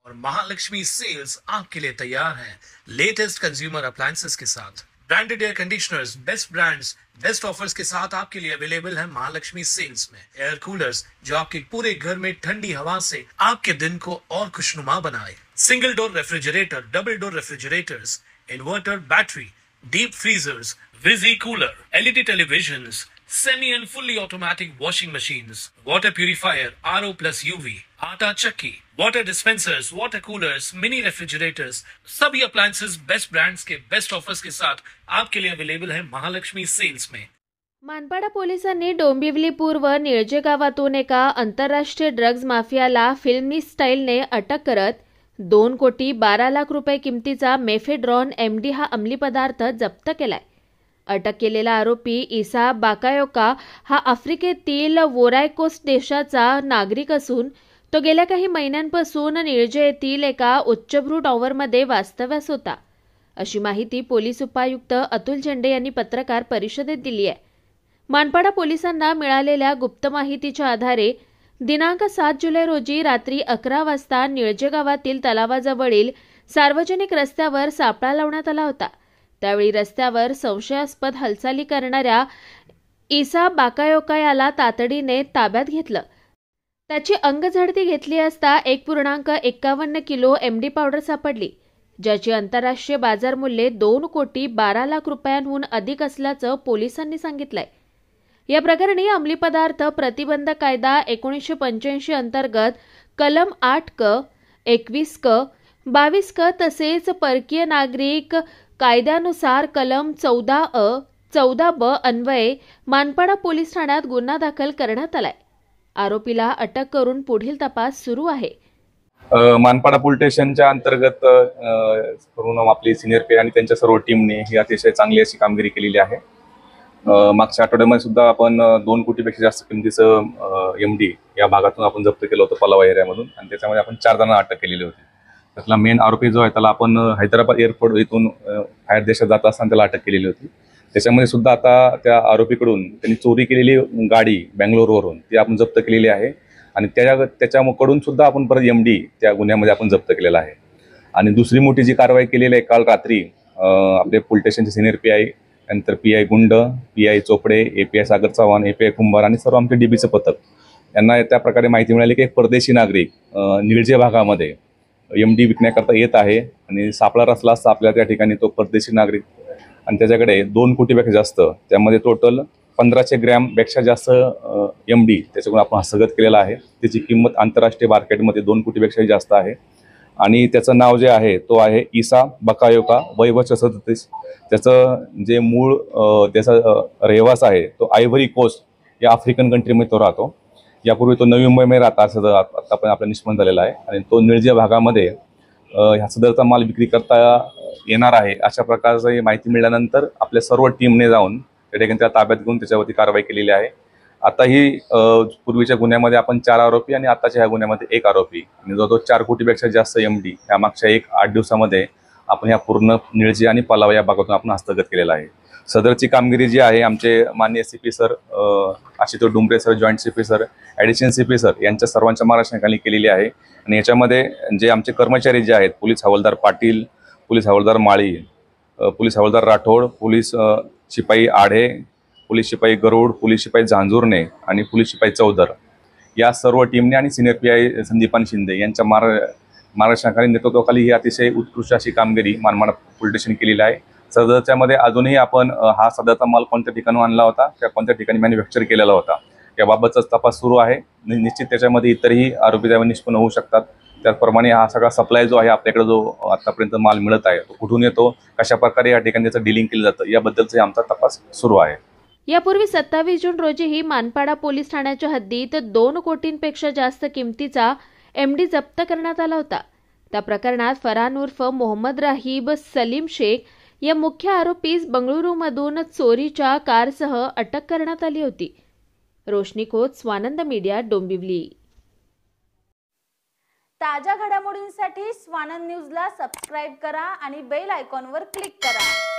और महालक्ष्मी सेल्स आपके लिए तैयार है लेटेस्ट कंज्यूमर अप्लायंसेस के साथ। Branded air conditioners, best brands, best offers के साथ आपके लिए अवेलेबल है महालक्ष्मी सेल्स में। एयर कूलर्स जो आपके पूरे घर में ठंडी हवा से आपके दिन को और खुशनुमा बनाए। Single door refrigerator, double door refrigerators, inverter battery, deep freezers, विजी cooler, LED televisions, semi and fully automatic washing machines, water purifier, RO plus UV, आटा चक्की, water dispensers, water coolers, mini refrigerators, सभी appliances बेस्ट ब्रांड्स के best offers के साथ आपके लिए available है Mahalakshmi sales में। मानपाडा पोलिसांनी डोंबिवली पूर्व निळजे गावातून एका आंतरराष्ट्रीय ड्रग्ज माफियाला फिल्मी स्टाईलने अटक करत 2,12,00,000 रुपये किमतीचा मेफेड्रॉन MD हा अंमली पदार्थ जप्त केलाय। अटक केलेला आरोपी इसा बाकायोका हा आफ्रिकेतील वोरायकोस्ट देशाचा नागरिक असून तो गेल्या काही महिन्यांपासून निळजे येथील एका उच्चभ्रू टॉवरमध्ये वास्तव्यास होता, अशी माहिती पोलीस उपायुक्त अतुल झेंडे यांनी पत्रकार परिषदेत दिली आहे। मानपाडा पोलिसांना मिळालेल्या गुप्त माहितीच्या आधारे दिनांक 7 जुलै रोजी रात्री 11 वाजता निळजे गावातील तलावाजवळील सार्वजनिक रस्त्यावर सापळा लावण्यात आला होता। त्यावेळी रस्त्यावर संशयास्पद हालचाली करणाऱ्या इसा बाकायोका याला तातडीने ताब्यात घेतलं। त्याची अंगझडती घेतली असता 1.51 किलो MD पावडर सापडली, ज्याची आंतरराष्ट्रीय बाजार मूल्य 2,12,00,000 रुपयांहून अधिक असल्याचं पोलिसांनी सांगितलंय। या प्रकरणी अंमली पदार्थ प्रतिबंध कायदा 1985 अंतर्गत कलम 8 क, 21 क, 22 क तसेच परकीय नागरिक कायद्यानुसार कलम 14A, 14B अन्वये मानपाडा पोलीस ठाण्यात गुन्हा दाखल करण्यात आलाय। आरोपीला अटक करून पुढील तपास सुरू आहे। मानपाडा पोलीस स्टेशनच्या अंतर्गत करून आपली सिनियर पी आणि त्यांच्या सर्व टीमने ही अतिशय चांगली अशी कामगिरी केलेली आहे। मागच्या आठवड्यामध्ये सुद्धा आपण 2 कोटीपेक्षा जास्त किमतीचं MD या भागातून आपण जप्त केलं होतं पलावा एरियामधून, आणि त्याच्यामध्ये आपण 4 जणांना अटक केलेली होती। त्यातला मेन आरोपी जो आहे त्याला आपण हैदराबाद एअरपोर्ट इथून बाहेर देशात जात असताना त्याला अटक केलेली होती। त्याच्यामध्ये सुद्धा आता त्या आरोपीकडून त्यांनी चोरी केलेली गाडी बेंगलोरवरून ती आपण जप्त केलेली आहे, आणि त्याच्याकडून सुद्धा आपण परत MD त्या गुन्ह्यामध्ये आपण जप्त केलेला आहे। आणि दुसरी मोठी जी कारवाई केलेली आहे काल रात्री आपले पोलीस स्टेशनचे सिनियर PI, नंतर PI गुंड, PI चोपडे, API सागर चव्हाण, API कुंभार आणि सर्व आमचे DBचं पथक यांना त्या प्रकारे माहिती मिळाली की एक परदेशी नागरिक निळजे भागामध्ये MD विकण्याकरता येत आहे, आणि सापळा रचला असता आपल्या त्या ठिकाणी तो परदेशी नागरिक, आणि त्याच्याकडे 2 कोटीपेक्षा जास्त, त्यामध्ये टोटल 1500 ग्रॅमपेक्षा जास्त MD त्याच्याकडून आपण हस्तगत केलेला आहे। त्याची किंमत आंतरराष्ट्रीय मार्केटमध्ये 2 कोटीपेक्षाही जास्त आहे, आणि त्याचं नाव जे आहे तो आहे इसा बाकायोका, वय 37। त्याचं जे मूळ त्याचा रहिवास आहे तो आयव्हरी कोस्ट या आफ्रिकन कंट्रीमध्ये तो राहतो। यापूर्वी तो नवी मुंबईमध्ये राहता असं आता पण आपला निष्पन्न झालेला आहे, आणि तो निळजे भागामध्ये ह्या सदरचा माल विक्री करता येणार आहे अशा प्रकारची माहिती मिळाल्यानंतर आपल्या सर्व टीमने जाऊन त्या ठिकाणी त्याला ताब्यात घेऊन त्याच्यावरती कारवाई केलेली आहे। आता ही पूर्वीच्या गुन्ह्यामध्ये आपण 4 आरोपी आणि आताच्या ह्या गुन्ह्यामध्ये 1 आरोपी, आणि जवळजवळ 4 कोटीपेक्षा जास्त MD ह्या मागच्या 8 दिवसामध्ये आपण ह्या पूर्ण निळजे आणि पलावा या भागातून आपण हस्तगत केलेला आहे। सदरची कामगिरी जी आहे आमचे माननीय CP sir, Ashutosh Dumbre sir, joint CP sir, additional CP sir यांच्या सर्वांच्या मार्गदर्शनाखाली केलेली आहे। आणि याच्यामध्ये जे आमचे कर्मचारी जे आहेत, पोलीस हवालदार पाटील, पोलीस हवालदार माळी, पोलीस हवालदार राठोड, पोलीस शिपाई आढे, पोलीस शिपाई गरुड, पोलीस शिपाई झांजुर्णे आणि पोलीस शिपाई चौधर या सर्व टीमने आणि सिनियर PI संदीपान शिंदे यांच्या मार्गदर्शनाखाली नेतृत्वाखाली ही अतिशय उत्कृष्ट अशी कामगिरी मानपाडा पोलीस स्टेशन केलेली आहे। सदरच्यामध्ये अजूनही आपण हा सदरचा माल कोणत्या ठिकाणी आणला होता, त्या कोणत्या ठिकाणी मॅन्युफॅक्चर केलेला होता याबाबतचा तपास सुरू आहे। निश्चित त्याच्यामध्ये इतरही आरोपी त्यावर निष्पन्न होऊ शकतात। त्याचप्रमाणे हा सगळा सप्लाय जो आहे आपल्याकडे जो आतापर्यंत माल मिळत आहे तो कुठून येतो, कशा प्रकारे या ठिकाणी त्याचं डीलिंग केलं जातं याबद्दलचा आमचा तपास सुरू आहे। यापूर्वी 27 जून रोजीही मानपाडा पोलीस ठाण्याच्या हद्दीत 2 कोटींपेक्षा जास्त किमतीचा MD जप्त करण्यात आला होता। त्या प्रकरणात फरहान उर्फ मोहम्मद राहीब सलीम शेख या मुख्य आरोपीस बंगळुरूमधून चोरीच्या कारसह अटक करण्यात आली होती। रोशनी खोत, स्वानंद मीडिया, डोंबिवली। ताज्या घडामोडींसाठी स्वानंद न्यूजला सबस्क्राइब करा आणि बेल आयकॉनवर क्लिक करा।